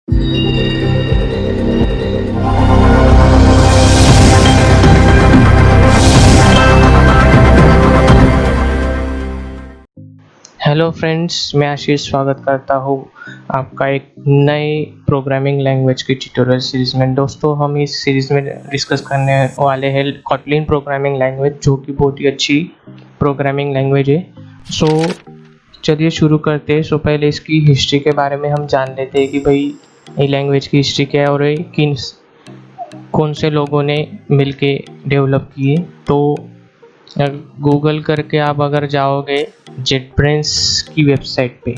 Hello friends, मैं आशीष स्वागत करता हूँ आपका एक नए प्रोग्रामिंग लैंग्वेज की ट्यूटोरियल सीरीज़ में। दोस्तों, हम इस सीरीज़ में डिस्कस करने वाले हैं कोटलिन प्रोग्रामिंग लैंग्वेज, जो कि बहुत ही अच्छी प्रोग्रामिंग लैंग्वेज है। चलिए शुरू करते हैं। पहले इसकी हिस्ट्री के बारे में हम जान लेते हैं कि भाई ये लैंग्वेज की हिस्ट्री क्या है और ये कौन से लोगों ने मिलके डेवलप किए। तो गूगल करके आप अगर जाओगे जेटब्रेंस की वेबसाइट पे,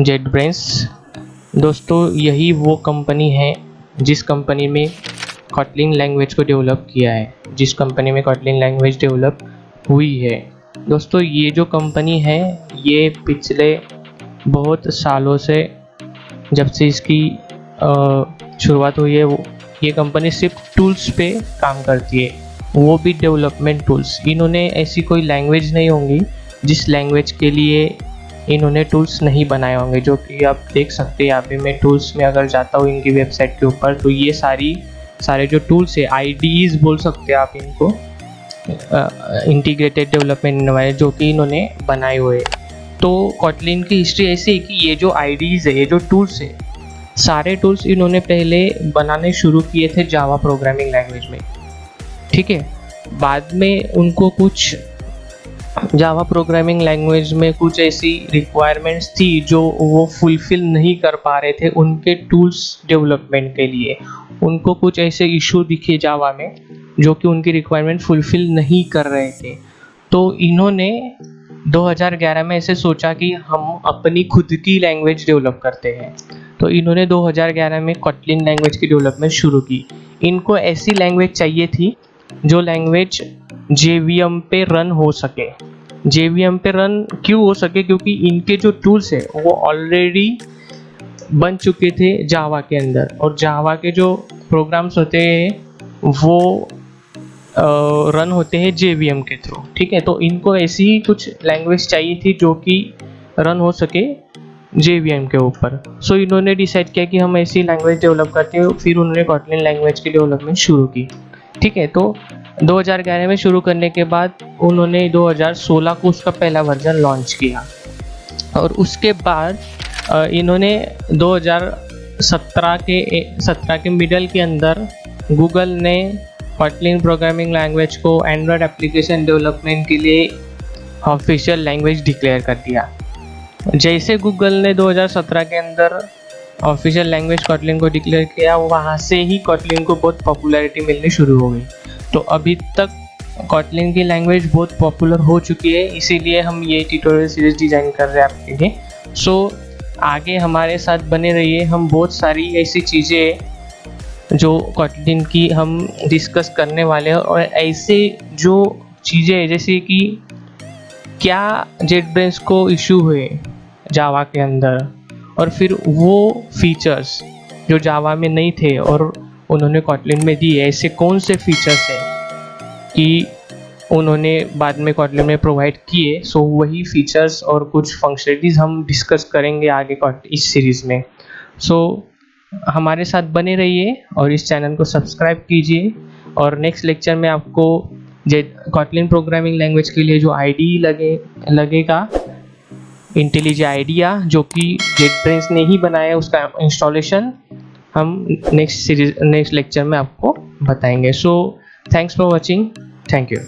जेटब्रेंस दोस्तों यही वो कंपनी है जिस कंपनी में कोटलिन लैंग्वेज को डेवलप किया है, जिस कंपनी में कोटलिन लैंग्वेज डेवलप हुई है। दोस्तों, ये जो कंपनी है ये पिछले बहुत सालों से, जब से इसकी शुरुआत हुई है, ये कंपनी सिर्फ टूल्स पे काम करती है, वो भी डेवलपमेंट टूल्स। इन्होंने ऐसी कोई लैंग्वेज नहीं होंगी जिस लैंग्वेज के लिए इन्होंने टूल्स नहीं बनाए होंगे, जो कि आप देख सकते हैं यहाँ पे। मैं टूल्स में अगर जाता हूँ इनकी वेबसाइट के ऊपर, तो ये सारे जो टूल्स है, आईडीज बोल सकते हैं आप इनको, इंटीग्रेटेड डेवलपमेंट एनवायरनमेंट, जो कि इन्होंने बनाए हुए। तो कोटलिन की हिस्ट्री ऐसी है कि ये जो आईडीज है, ये जो टूल्स है, सारे टूल्स इन्होंने पहले बनाने शुरू किए थे जावा प्रोग्रामिंग लैंग्वेज में, ठीक है। बाद में उनको कुछ जावा प्रोग्रामिंग लैंग्वेज में कुछ ऐसी रिक्वायरमेंट्स थी जो वो फुलफिल नहीं कर पा रहे थे उनके टूल्स डेवलपमेंट के लिए। उनको कुछ ऐसे इशू दिखे जावा में जो कि उनकी रिक्वायरमेंट फुलफिल नहीं कर रहे थे। तो इन्होंने 2011 में ऐसे सोचा कि हम अपनी खुद की लैंग्वेज डेवलप करते हैं। तो इन्होंने 2011 में कोटलिन लैंग्वेज की डेवलपमेंट शुरू की। इनको ऐसी लैंग्वेज चाहिए थी जो लैंग्वेज JVM पे रन हो सके। JVM पे रन क्यों हो सके? क्योंकि इनके जो टूल्स है वो ऑलरेडी बन चुके थे जावा के अंदर, और जावा के जो प्रोग्राम्स होते हैं वो रन होते हैं JVM के थ्रू, ठीक है। तो इनको ऐसी ही कुछ लैंग्वेज चाहिए थी जो कि रन हो सके JVM के ऊपर। सो इन्होंने डिसाइड किया कि हम ऐसी लैंग्वेज डेवलप करते हैं। फिर उन्होंने कोटलिन लैंग्वेज की डेवलपमेंट शुरू की, ठीक है। तो 2011 में शुरू करने के बाद उन्होंने 2016 को उसका पहला वर्जन लॉन्च किया, और उसके बाद इन्होंने 2017 के मिडल के अंदर गूगल ने कोटलिन प्रोग्रामिंग लैंग्वेज को एंड्रॉयड एप्लीकेशन डेवलपमेंट के लिए ऑफिशियल लैंग्वेज डिक्लेयर कर दिया। जैसे गूगल ने 2017 के अंदर ऑफिशियल लैंग्वेज कोटलिन को डिक्लेयर किया, वहाँ से ही कोटलिन को बहुत पॉपुलैरिटी मिलनी शुरू हो गई। तो अभी तक कोटलिन की लैंग्वेज बहुत पॉपुलर हो चुकी है, इसीलिए हम ये ट्यूटोरियल सीरीज डिज़ाइन कर रहे हैं आपके लिए। आगे हमारे साथ बने रहिए। हम बहुत सारी ऐसी चीज़ें जो कोटलिन की हम डिस्कस करने वाले हैं, और ऐसे जो चीज़ें जैसे कि क्या जेटब्रेंस को इशू हुए जावा के अंदर, और फिर वो फीचर्स जो जावा में नहीं थे और उन्होंने कोटलिन में दिए, ऐसे कौन से फीचर्स हैं कि उन्होंने बाद में कोटलिन में प्रोवाइड किए। सो वही फीचर्स और कुछ फंक्शनलिटीज़ हम डिस्कस करेंगे आगे इस सीरीज़ में। हमारे साथ बने रहिए और इस चैनल को सब्सक्राइब कीजिए। और नेक्स्ट लेक्चर में आपको कोटलिन प्रोग्रामिंग लैंग्वेज के लिए जो IDE लगेगा, इंटेलिजे आइडिया, जो कि जेटब्रेंस ने ही बनाया, उसका इंस्टॉलेशन हम नेक्स्ट लेक्चर में आपको बताएंगे। Thanks for watching. Thank you.